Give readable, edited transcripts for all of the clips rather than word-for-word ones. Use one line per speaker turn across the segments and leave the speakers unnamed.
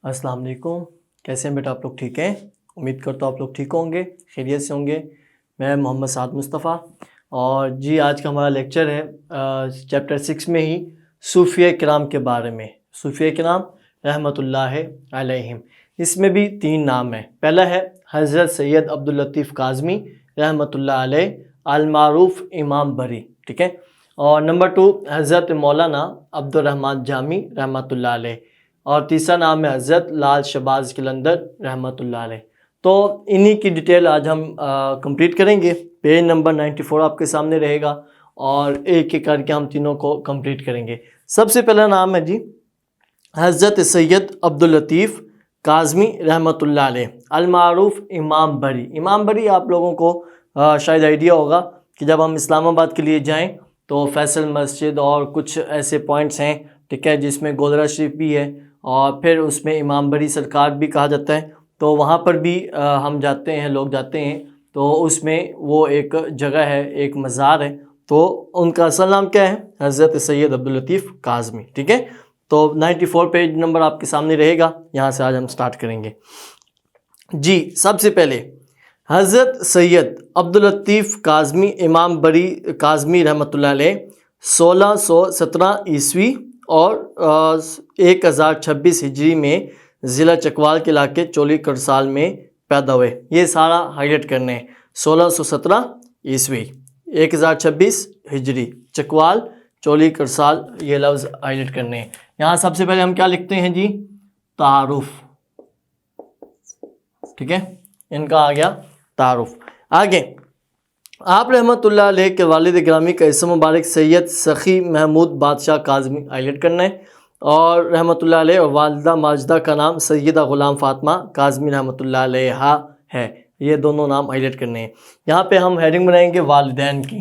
السلام علیکم، کیسے ہیں بیٹا آپ لوگ؟ ٹھیک ہیں؟ امید کرتا ہوں آپ لوگ ٹھیک ہوں گے، خیریت سے ہوں گے۔ میں محمد سعد مصطفیٰ، اور جی آج کا ہمارا لیکچر ہے چیپٹر 6 میں ہی صوفیہ کرام کے بارے میں۔ صوفیہ کرام رحمۃ اللہ علیہم، اس میں بھی 3 نام ہیں۔ پہلا ہے حضرت سید عبداللطیف کاظمی رحمۃ اللہ علیہ المعروف امام بری، ٹھیک ہے؟ اور نمبر 2 حضرت مولانا عبد الرحمن جامی رحمۃ اللہ علیہ، اور تیسرا نام ہے حضرت لال شہباز قلندر رحمۃ اللہ علیہ۔ تو انہی کی ڈیٹیل آج ہم کمپلیٹ کریں گے۔ پیج نمبر 94 آپ کے سامنے رہے گا، اور ایک ایک کر کے ہم تینوں کو کمپلیٹ کریں گے۔ سب سے پہلا نام ہے جی حضرت سید عبداللطیف کاظمی رحمۃ اللہ علیہ المعروف امام بری۔ امام بری آپ لوگوں کو شاید آئیڈیا ہوگا کہ جب ہم اسلام آباد کے لیے جائیں تو فیصل مسجد اور کچھ ایسے پوائنٹس ہیں، ٹھیک ہے، جس میں گودرہ شریف بھی ہے، اور پھر اس میں امام بری سرکار بھی کہا جاتا ہے۔ تو وہاں پر بھی ہم جاتے ہیں، لوگ جاتے ہیں، تو اس میں وہ ایک جگہ ہے، ایک مزار ہے، تو ان کا اصل نام کیا ہے؟ حضرت سید عبداللطیف کاظمی، ٹھیک ہے؟ تو 94 پیج نمبر آپ کے سامنے رہے گا، یہاں سے آج ہم سٹارٹ کریں گے۔ جی سب سے پہلے حضرت سید عبداللطیف کاظمی امام بری کاظمی رحمۃ اللہ علیہ 1617 عیسوی اور 1026 ہجری میں ضلع چکوال کے علاقے چولی کرسال میں پیدا ہوئے۔ یہ سارا ہائیلائٹ کرنے ہیں۔ 1617 عیسوی، 1026 ہجری، چکوال، چولی کرسال، یہ لفظ ہائیلائٹ کرنے ہیں۔ یہاں سب سے پہلے ہم کیا لکھتے ہیں جی؟ تعارف، ٹھیک ہے، ان کا آ گیا تعارف۔ آگے آپ رحمۃ اللہ علیہ کے والد گرامی کا اسم مبارک سید سخی محمود بادشاہ کاظمی ہائیلائٹ کرنا ہے، اور رحمۃ اللہ علیہ اور والدہ ماجدہ کا نام سیدہ غلام فاطمہ کاظمی رحمۃ اللہ علیہ ہے۔ یہ دونوں نام ہائیلائٹ کرنے ہیں۔ یہاں پہ ہم ہیڈنگ بنائیں گے والدین کی،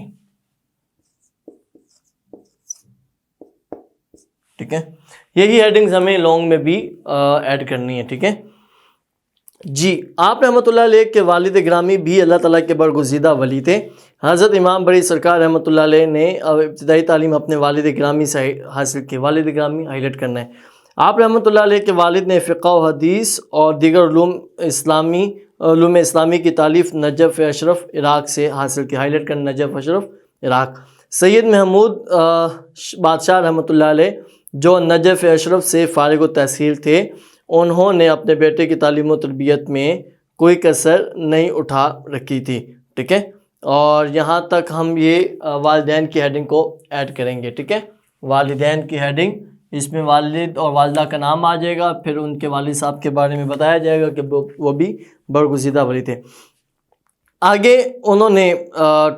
ٹھیک ہے؟ یہی ہیڈنگز ہمیں لانگ میں بھی ایڈ کرنی ہے، ٹھیک ہے جی۔ آپ رحمۃ اللہ علیہ کے والد گرامی بھی اللہ تعالیٰ کے برگزیدہ ولی تھے۔ حضرت امام بری سرکار رحمۃ اللہ علیہ نے ابتدائی تعلیم اپنے والد گرامی سے حاصل کی۔ والد گرامی ہائیلائٹ کرنا ہے۔ آپ رحمۃ اللہ علیہ کے والد نے فقہ و حدیث اور دیگر علوم اسلامی کی تعلیف نجف اشرف عراق سے حاصل کی۔ ہائیلائٹ کرنا نجف اشرف عراق۔ سید محمود بادشاہ رحمۃ اللہ علیہ جو نجف اشرف سے فارغ التحصیل تھے، انہوں نے اپنے بیٹے کی تعلیم و تربیت میں کوئی کسر نہیں اٹھا رکھی تھی، ٹھیک ہے؟ اور یہاں تک ہم یہ والدین کی ہیڈنگ کو ایڈ کریں گے، ٹھیک ہے؟ والدین کی ہیڈنگ، اس میں والد اور والدہ کا نام آ جائے گا، پھر ان کے والد صاحب کے بارے میں بتایا جائے گا کہ وہ بھی برگزیدہ ولی تھے۔ آگے انہوں نے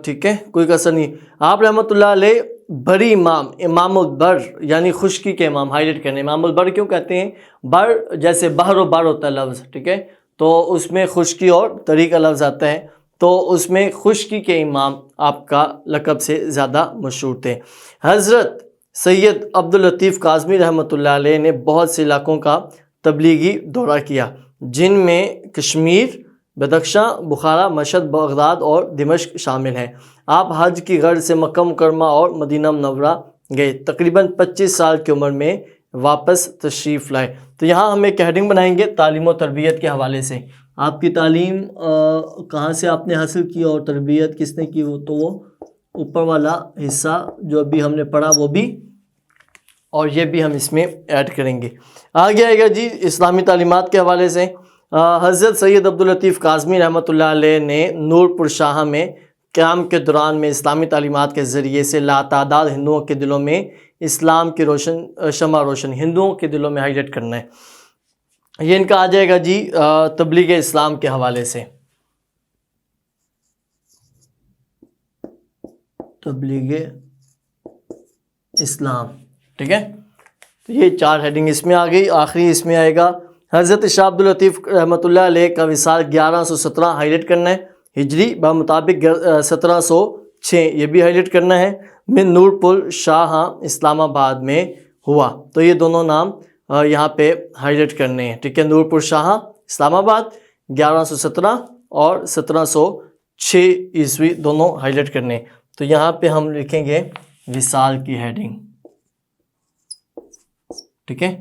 ٹھیک ہے، کوئی کسر نہیں۔ آپ رحمۃ اللہ علیہ بری امام البر یعنی خشکی کے امام ہائیلائٹ کرنے۔ امام البر کیوں کہتے ہیں؟ بر جیسے بحر و بر ہوتا ہے لفظ، ٹھیک ہے، تو اس میں خشکی اور طری کا لفظ آتا ہے، تو اس میں خشکی کے امام آپ کا لقب سے زیادہ مشہور تھے۔ حضرت سید عبداللطیف کاظمی رحمۃ اللہ علیہ نے بہت سے علاقوں کا تبلیغی دورہ کیا، جن میں کشمیر، بدخشاں، بخارا، مشہد، بغداد اور دمشق شامل ہیں۔ آپ حج کی غرض سے مکہ مکرمہ اور مدینہ منورہ گئے، تقریباً 25 سال کی عمر میں واپس تشریف لائے۔ تو یہاں ہم ایک ہیڈنگ بنائیں گے تعلیم و تربیت کے حوالے سے۔ آپ کی تعلیم کہاں سے آپ نے حاصل کی اور تربیت کس نے کی، تو وہ اوپر والا حصہ جو ابھی ہم نے پڑھا وہ بھی، اور یہ بھی ہم اس میں ایڈ کریں گے۔ آگے آئے گا جی اسلامی تعلیمات کے حوالے سے۔ حضرت سید عبداللطیف کاظمی رحمۃ اللہ علیہ نے نور پور شاہ میں قیام کے دوران میں اسلامی تعلیمات کے ذریعے سے لاتعداد ہندوؤں کے دلوں میں اسلام کی شمع روشن، ہندوؤں کے دلوں میں ہائیلائٹ کرنا ہے۔ یہ ان کا آ جائے گا جی تبلیغ اسلام کے حوالے سے، تبلیغ اسلام، ٹھیک ہے؟ تو یہ 4 ہیڈنگ اس میں آ گئی۔ آخری اس میں آئے گا حضرت شاہ عبداللطیف رحمۃ اللہ علیہ کا وصال 1117 ہائیلائٹ کرنا ہے ہجری بمطابق 1706، یہ بھی ہائیلائٹ کرنا ہے، میں نور پور شاہ اسلام آباد میں ہوا۔ تو یہ دونوں نام یہاں پہ ہائیلائٹ کرنے ہیں، ٹھیک ہے؟ نور پور شاہ اسلام آباد 1117 اور 1706 عیسوی دونوں ہائیلائٹ کرنے ہیں۔ تو یہاں پہ ہم لکھیں گے وصال کی ہیڈنگ. ٹھیک ہے،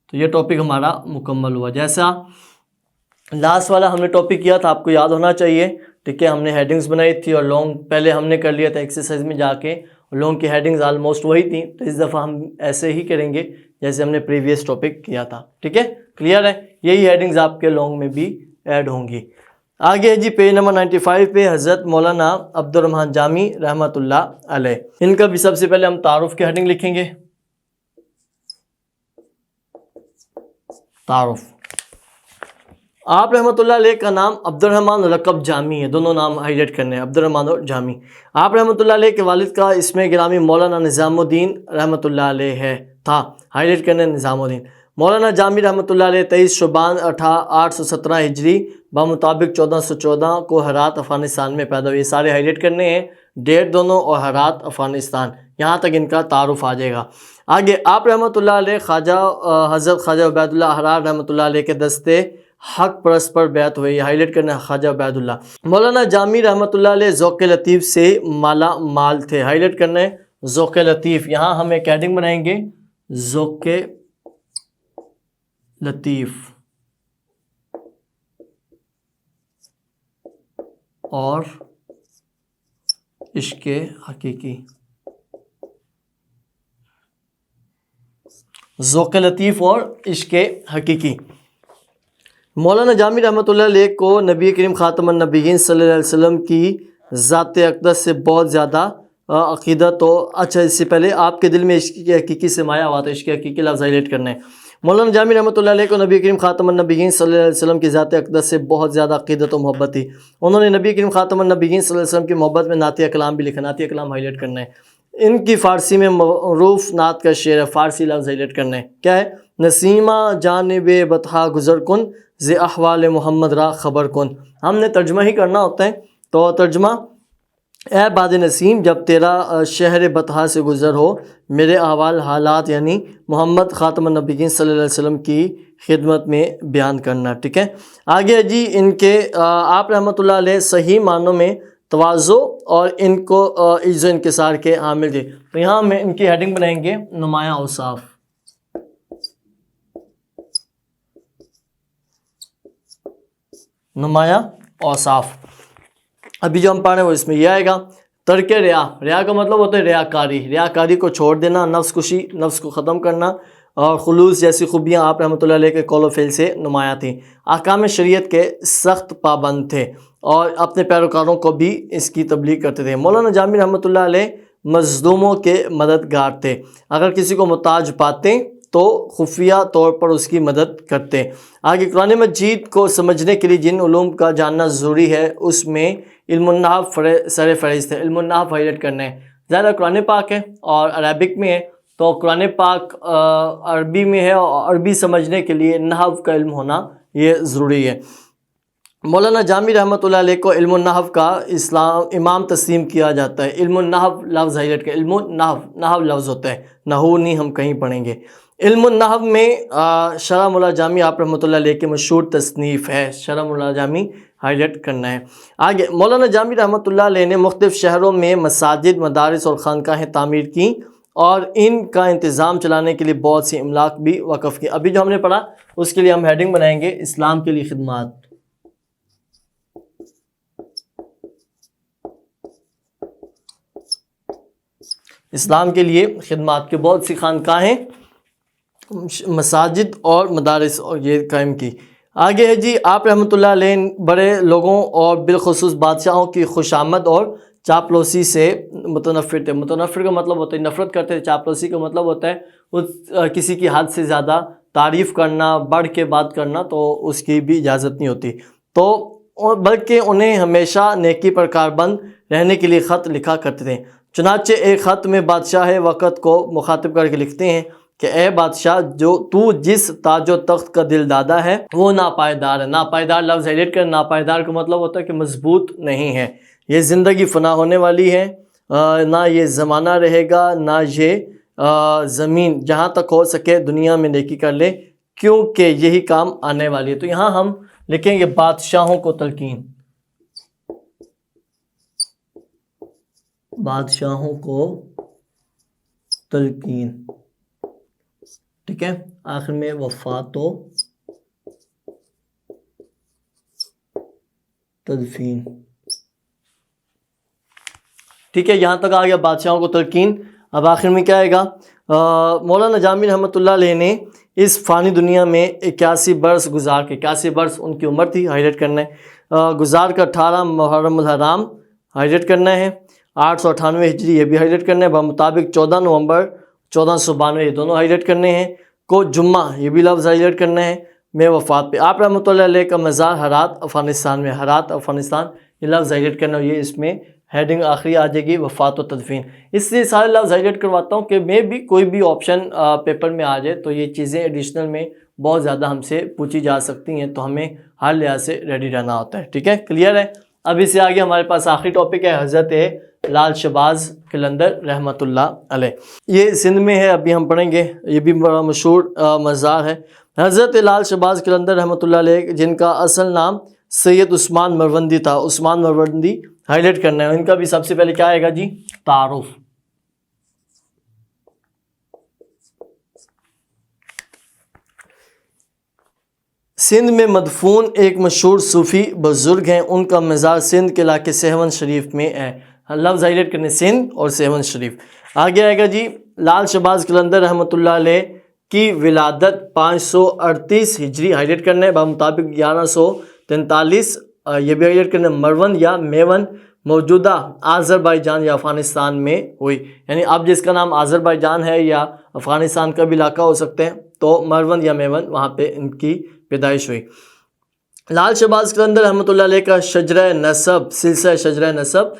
تو یہ ٹاپک ہمارا مکمل ہوا. جیسا لاسٹ والا ہم نے ٹاپک کیا تھا آپ کو یاد ہونا چاہیے. ٹھیک ہے، ہم نے ہیڈنگز بنائی تھی اور لانگ پہلے ہم نے کر لیا تھا ایکسرسائز میں جا کے. لانگ کی ہیڈنگز آلموسٹ وہی تھیں، تو اس دفعہ ہم ایسے ہی کریں گے جیسے ہم نے پریویس ٹاپک کیا تھا. ٹھیک ہے، کلیئر ہے. یہی ہیڈنگز آپ کے لانگ میں بھی ایڈ ہوں گی. آگے جی پیج نمبر 95 پہ حضرت مولانا عبد الرحمن جامی رحمۃ اللہ علیہ. ان کا بھی سب سے پہلے ہم تعارف کی ہیڈنگ لکھیں گے. تعارف. آپ رحمۃ اللہ علیہ کا نام عبد الرحمن لقب جامی ہے. دونوں نام ہائی لائٹ کرنے ہیں، عبد الرحمن اور جامی. آپ رحمۃ اللہ علیہ کے والد کا اسم گرامی مولانا نظام الدین رحمۃ اللہ علیہ تھا. ہائی لائٹ کرنے نظام الدین. مولانا جامی رحمۃ اللہ علیہ 23 شعبان 817 ہجری بمطابق 1414 کو ہرات افغانستان میں پیدا ہوئے. یہ سارے ہائی لائٹ کرنے ہیں، ڈیٹ دونوں اور ہرات افغانستان. یہاں تک ان کا تعارف آ جائے گا. آگے آپ رحمۃ اللہ علیہ حضرت خواجہ عبید اللہ احرار رحمۃ اللہ علیہ کے دستے حق پرست پر بیعت ہوئی. ہائی لائٹ کرنا خواجہ عبید اللہ. مولانا جامی رحمۃ اللہ علیہ ذوق لطیف سے مالا مال تھے. ہائی لائٹ کرنا ہے ذوق لطیف. یہاں ہم ایک ہیڈنگ بنائیں گے ذوق لطیف اور عشق حقیقی. ذوق لطیف اور عشق حقیقی. مولانا جامی رحمۃ اللہ علیہ کو نبی کریم خاتم النبیین صلی اللہ علیہ وسلم کی ذات اقدس سے بہت زیادہ عقیدت ہو. اچھا، اس سے پہلے آپ کے دل میں عشق حقیقی سے مایا ہوا تھا. عشق حقیقی لفظ ہائی لائٹ کرنا ہے. مولانا جامی رحمۃ اللہ علیہ کو نبی کریم خاتم النبیین صلی اللہ علیہ وسلم کی ذات اقدس سے بہت زیادہ عقیدت و محبت تھی. انہوں نے نبی کریم خاتم النبیین صلی اللہ علیہ وسلم کی محبت میں نعتیہ کلام بھی لکھا. نعتیہ کلام ہائی لائٹ کرنا ہے. ان کی فارسی میں معروف نعت کا شعر ہے. فارسی لفظ ہائی لائٹ کرنا ہے. کیا ہے؟ نسیمہ جانب بطحا گزر کن ز احوال محمد را خبر کن. ہم نے ترجمہ ہی کرنا ہوتا ہے، تو ترجمہ: اے باد نسیم، جب تیرا شہر بطحا سے گزر ہو، میرے احوال حالات یعنی محمد خاتم النبیین صلی اللہ علیہ وسلم کی خدمت میں بیان کرنا. ٹھیک ہے، آگے جی ان کے آپ رحمۃ اللہ علیہ صحیح معنوں میں تواضع اور ان کو عز و انکسار کے حامل تھے. تو یہاں میں ان کی ہیڈنگ بنائیں گے نمایاں اوصاف. نمایاں اوصاف. ابھی جو ہم پڑھ رہے ہیں وہ اس میں یہ آئے گا. ترک ریا. ریا کا مطلب ہوتا ہے ریاکاری. ریاکاری کو چھوڑ دینا، نفس کشی، نفس کو ختم کرنا اور خلوص جیسی خوبیاں آپ رحمۃ اللہ علیہ کے قول و فعل سے نمایاں تھیں. احکام شریعت کے سخت پابند تھے اور اپنے پیروکاروں کو بھی اس کی تبلیغ کرتے تھے. مولانا جامی رحمۃ اللہ علیہ مظلوموں کے مددگار تھے. اگر کسی کو محتاج پاتے تو خفیہ طور پر اس کی مدد کرتے. آگے قرآن مجید کو سمجھنے کے لیے جن علوم کا جاننا ضروری ہے اس میں علم النحو سر فہرست ہے. علم النحو ہائی لائٹ کرنا ہے. زیادہ قرآن پاک ہے اور عربک میں ہے، تو قرآن پاک عربی میں ہے اور عربی سمجھنے کے لیے نحو کا علم ہونا یہ ضروری ہے. مولانا جامی رحمۃ اللہ علیہ کو علم النحو کا امام تسلیم کیا جاتا ہے. علم النحو لفظ ہائی لائٹ کا. علم النحو، نحو لفظ ہوتا ہے، نحو نہیں ہم کہیں پڑھیں گے. علم النحو میں شرح مولا جامی آپ رحمۃ اللہ علیہ کے مشہور تصنیف ہے. شرح مولا جامی ہائی لائٹ کرنا ہے. آگے مولانا جامی رحمۃ اللہ علیہ نے مختلف شہروں میں مساجد، مدارس اور خانقاہیں تعمیر کی اور ان کا انتظام چلانے کے لیے بہت سی املاک بھی وقف کی. ابھی جو ہم نے پڑھا اس کے لیے ہم ہیڈنگ بنائیں گے اسلام کے لیے خدمات. اسلام کے لیے خدمات کے بہت سی خانقاہیں، مساجد اور مدارس اور یہ قائم کی. آگے ہے جی آپ رحمۃ اللہ علیہ بڑے لوگوں اور بالخصوص بادشاہوں کی خوشامد اور چاپلوسی سے متنفر تھے. متنفر کا مطلب ہوتا ہے نفرت کرتے تھے. چاپلوسی کا مطلب ہوتا ہے کسی کی حد سے زیادہ تعریف کرنا، بڑھ کے بات کرنا، تو اس کی بھی اجازت نہیں ہوتی. تو بلکہ انہیں ہمیشہ نیکی پر کاربند رہنے کے لیے خط لکھا کرتے تھے. چنانچہ ایک خط میں بادشاہ وقت کو مخاطب کر کے لکھتے ہیں کہ اے بادشاہ، جو تو جس تاج و تخت کا دل دادا ہے وہ ناپائیدار ہے. ناپائیدار لفظ ایڈٹ کر. ناپائیدار کا مطلب ہوتا ہے کہ مضبوط نہیں ہے. یہ زندگی فنا ہونے والی ہے، نہ یہ زمانہ رہے گا، نہ یہ زمین. جہاں تک ہو سکے دنیا میں نیکی کر لے کیونکہ یہی کام آنے والی ہے. تو یہاں ہم لکھیں گے بادشاہوں کو تلقین. بادشاہوں کو تلقین، ٹھیک ہے، آخر میں وفات و تدفین، ٹھیک ہے، یہاں تک آ گیا بادشاہوں کو تلقین۔ اب آخر میں کیا آئے گا؟ مولانا جامی رحمۃ اللہ علیہ نے اس فانی دنیا میں 81 برس گزار کے، 81 برس ان کی عمر تھی، ہائیلائٹ کرنا ہے، گزار کا 18 محرم الحرام ہائیلائٹ کرنا ہے، 898 ہجری یہ بھی ہائیلائٹ کرنا ہے، بمطابق 14 نومبر 1492 یہ دونوں ہائیلائٹ کرنے ہیں، کو جمعہ یہ بھی لفظ ہائیلائٹ کرنا ہے، میں وفات پہ۔ آپ رحمۃ اللہ علیہ کا مزار ہرات افغانستان میں، ہرات افغانستان یہ لفظ ہائیلائٹ کرنا، یہ اس میں ہیڈنگ آخری آ جائے گی، وفات و تدفین۔ اس لیے سارے لفظ ہائیلائٹ کرواتا ہوں کہ میں بھی کوئی بھی آپشن پیپر میں آ جائے تو یہ چیزیں ایڈیشنل میں بہت زیادہ ہم سے پوچھی جا سکتی ہیں، تو ہمیں ہر لحاظ سے ریڈی رہنا ہوتا ہے، ٹھیک ہے، کلیئر ہے۔ اب اس سے آگے ہمارے پاس آخری ٹاپک ہے حضرت لال شہباز قلندر رحمۃ اللہ علیہ، یہ سندھ میں ہے، ابھی ہم پڑھیں گے، یہ بھی بڑا مشہور مزار ہے۔ حضرت لال شہباز قلندر رحمۃ اللہ علیہ جن کا اصل نام سید عثمان مروندی تھا، عثمان مروندی ہائیلائٹ کرنا ہے، ان کا بھی سب سے پہلے کیا آئے گا جی؟ تعارف۔ سندھ میں مدفون ایک مشہور صوفی بزرگ ہیں، ان کا مزار سندھ کے علاقے سہون شریف میں ہے، لفظ ہائیلائٹ کرنے سندھ اور سہون شریف۔ آگے آئے گا جی لال شہباز قلندر رحمۃ اللہ علیہ کی ولادت 538 ہجری ہائیلائٹ کرنا ہے، بمطابق 1143 یہ بھی ہائیلائٹ کرنا ہے، مروند یا میون موجودہ آذربائیجان یا افغانستان میں ہوئی، یعنی اب جس کا نام آذربائیجان ہے یا افغانستان کا بھی علاقہ ہو سکتے ہیں، تو مروند یا میون وہاں پہ ان کی پیدائش ہوئی۔ لال شہباز قلندر رحمۃ اللہ علیہ کا شجرہ نسب، سلسلہ شجرہ نسب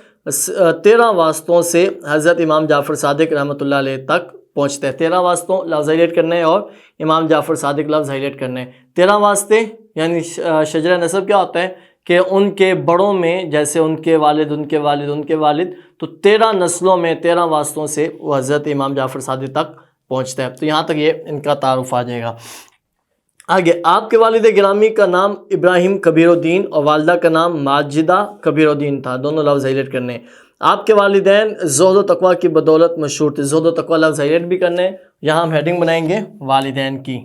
13 واسطوں سے حضرت امام جعفر صادق رحمۃ اللہ علیہ تک پہنچتا ہے، 13 واسطوں لفظ ہائیلائٹ کرنے ہیں اور امام جعفر صادق لفظ ہائیلائٹ کرنے ہیں۔ 13 واسطے یعنی شجرہ نسب کیا ہوتا ہے کہ ان کے بڑوں میں، جیسے ان کے والد، ان کے والد، ان کے والد، تو 13 نسلوں میں 13 واسطوں سے وہ حضرت امام جعفر صادق تک پہنچتا ہے، تو یہاں تک یہ ان کا تعارف آ جائے گا۔ آگے آپ کے والد گرامی کا نام ابراہیم کبیر الدین اور والدہ کا نام ماجدہ کبیر الدین تھا، دونوں لفظ ہائیلائٹ کرنے ہیں۔ آپ کے والدین زہد و تقویٰ کی بدولت مشہور تھے، زہد و تقویٰ لفظ ہائیلائٹ بھی کرنے ہیں، یہاں ہم ہیڈنگ بنائیں گے والدین کی۔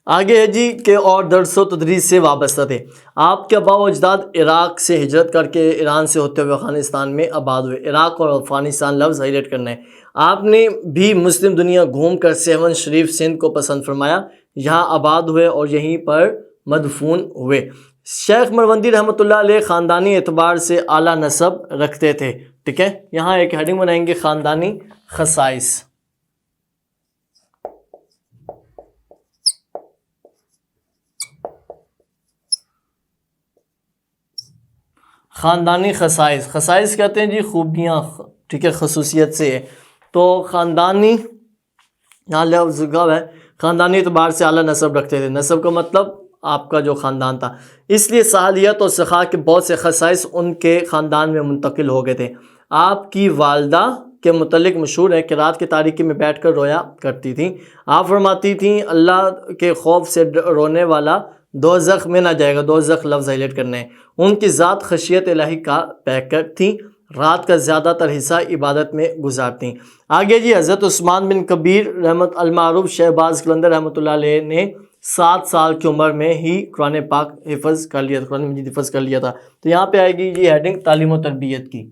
آگے ہے جی کہ اور درس و تدریس سے وابستہ تھے، آپ کے آباء و اجداد عراق سے ہجرت کر کے ایران سے ہوتے ہوئے افغانستان میں آباد ہوئے، عراق اور افغانستان لفظ ہائیلائٹ کرنا ہے۔ آپ نے بھی مسلم دنیا گھوم کر سہون شریف سندھ کو پسند فرمایا، یہاں آباد ہوئے اور یہیں پر مدفون ہوئے۔ شیخ مروندی رحمۃ اللہ علیہ خاندانی اعتبار سے اعلیٰ نسب رکھتے تھے، ٹھیک ہے، یہاں ایک ہیڈنگ بنائیں گے خاندانی خصائص۔ خاندانی خصائص، خصائص کہتے ہیں جی خوبیاں، ٹھیک ہے، خصوصیت سے ہے، تو خاندانی یہاں لفظ ہے، خاندانی اعتبار سے اعلیٰ نسب رکھتے تھے، نسب کا مطلب آپ کا جو خاندان تھا، اس لیے صالحیت اور سخا کے بہت سے خصائص ان کے خاندان میں منتقل ہو گئے تھے۔ آپ کی والدہ کے متعلق مشہور ہے کہ رات کی تاریکی میں بیٹھ کر رویا کرتی تھیں، آپ فرماتی تھیں اللہ کے خوف سے رونے والا دوزخ میں نہ جائے گا، دوزخ لفظ ہائیلائٹ کرنے ہیں۔ ان کی ذات خشیت الہی کا پیکر تھیں، رات کا زیادہ تر حصہ عبادت میں گزارتی۔ آگے جی حضرت عثمان بن کبیر رحمت المعروف شہباز قلندر رحمۃ اللہ علیہ نے 7 سال کی عمر میں ہی قرآن پاک حفظ کر لیا تھا، قرآن مجید حفظ کر لیا تھا، تو یہاں پہ آئے گی جی ہیڈنگ تعلیم و تربیت کی۔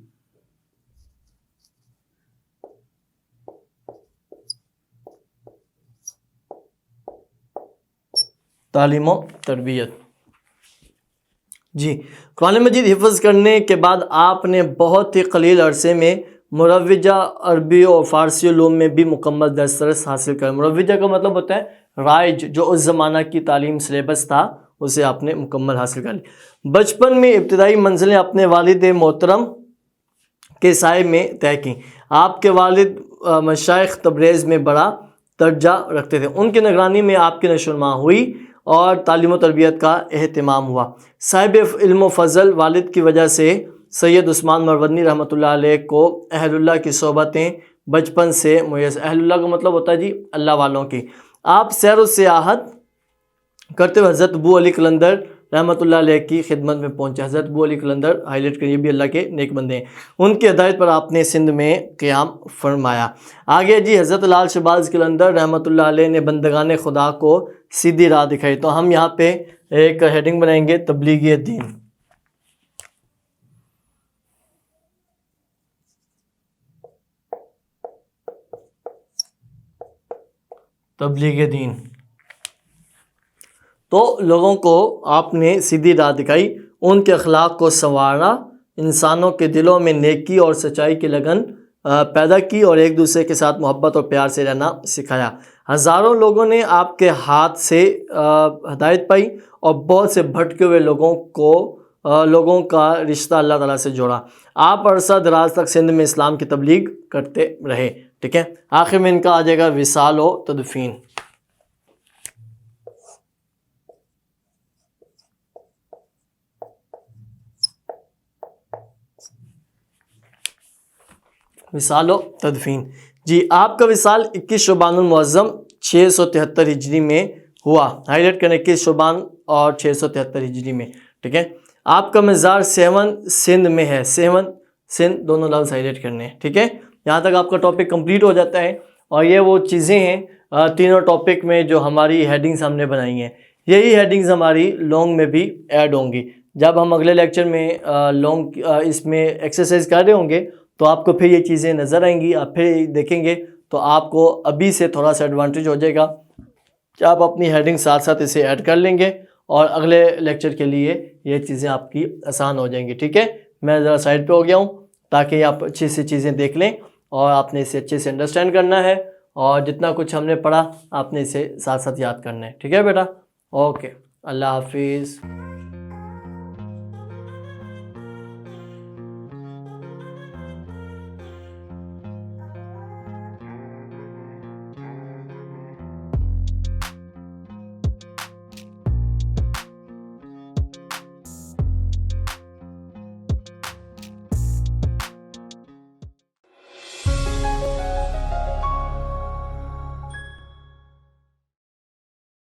تعلیم و تربیت جی، قرآن مجید حفظ کرنے کے بعد آپ نے بہت ہی قلیل عرصے میں مروجہ عربی اور فارسی علوم میں بھی مکمل دسترس حاصل کر، مروجہ کا مطلب ہوتا ہے رائج، جو اس زمانہ کی تعلیم سلیبس تھا اسے آپ نے مکمل حاصل کر لی۔ بچپن میں ابتدائی منزلیں اپنے والد محترم کے سائے میں طے کیں، آپ کے والد مشائخ تبریز میں بڑا درجہ رکھتے تھے، ان کی نگرانی میں آپ کی نشو و نما ہوئی اور تعلیم و تربیت کا اہتمام ہوا۔ صاحب علم و فضل والد کی وجہ سے سید عثمان مروندی رحمۃ اللہ علیہ کو اہل اللہ کی صحبتیں بچپن سے میسر، اہل اللہ کا مطلب ہوتا ہے جی اللہ والوں کی۔ آپ سیر و سیاحت کرتے ہوئے حضرت ابو علی قلندر رحمۃ اللہ علیہ کی خدمت میں پہنچے. حضرت ابو علی قلندر ہائی لائٹ کریے بھی اللہ کے نیک بندے ہیں. ان کی ہدایت پر آپ نے سندھ میں قیام فرمایا. آگے جی حضرت لال شہباز قلندر رحمۃ اللہ علیہ نے بندگان خدا کو سیدھی راہ دکھائی. تو ہم یہاں پہ ایک ہیڈنگ بنائیں گے تبلیغ دین. تبلیغ دین. تو لوگوں کو آپ نے سیدھی راہ دکھائی، ان کے اخلاق کو سنوارا، انسانوں کے دلوں میں نیکی اور سچائی کی لگن پیدا کی اور ایک دوسرے کے ساتھ محبت اور پیار سے رہنا سکھایا. ہزاروں لوگوں نے آپ کے ہاتھ سے ہدایت پائی اور بہت سے بھٹکے ہوئے لوگوں کا رشتہ اللہ تعالیٰ سے جوڑا. آپ عرصہ دراز تک سندھ میں اسلام کی تبلیغ کرتے رہے. ٹھیک ہے. آخر میں ان کا آ جائے گا وصال و تدفین. وصال و تدفین. جی آپ کا وصال 21 شعبان المعظم 673 ہجری میں ہوا. ہائی لائٹ کریں 21 شعبان اور 673 ہجری میں. ٹھیک ہے. آپ کا مزار سیون سندھ میں ہے. سیون سندھ دونوں لفظ ہائی لائٹ کرنے ہیں. ٹھیک ہے. یہاں تک آپ کا ٹاپک کمپلیٹ ہو جاتا ہے. اور یہ وہ چیزیں ہیں تینوں ٹاپک میں جو ہماری ہیڈنگز ہم نے بنائی ہیں. یہی ہیڈنگز ہماری لانگ میں بھی ایڈ ہوں گی. جب ہم اگلے لیکچر میں لانگ اس میں ایکسرسائز کر رہے ہوں گے تو آپ کو پھر یہ چیزیں نظر آئیں گی. آپ پھر دیکھیں گے تو آپ کو ابھی سے تھوڑا سا ایڈوانٹیج ہو جائے گا کہ آپ اپنی ہیڈنگ ساتھ ساتھ اسے ایڈ کر لیں گے اور اگلے لیکچر کے لیے یہ چیزیں آپ کی آسان ہو جائیں گی. ٹھیک ہے. میں ذرا سائڈ پہ ہو گیا ہوں تاکہ آپ اچھی سی چیزیں دیکھ لیں اور آپ نے اسے اچھے سے انڈرسٹینڈ کرنا ہے اور جتنا کچھ ہم نے پڑھا آپ نے اسے ساتھ ساتھ یاد کرنا ہے. ٹھیک ہے بیٹا. اوکے. اللہ حافظ.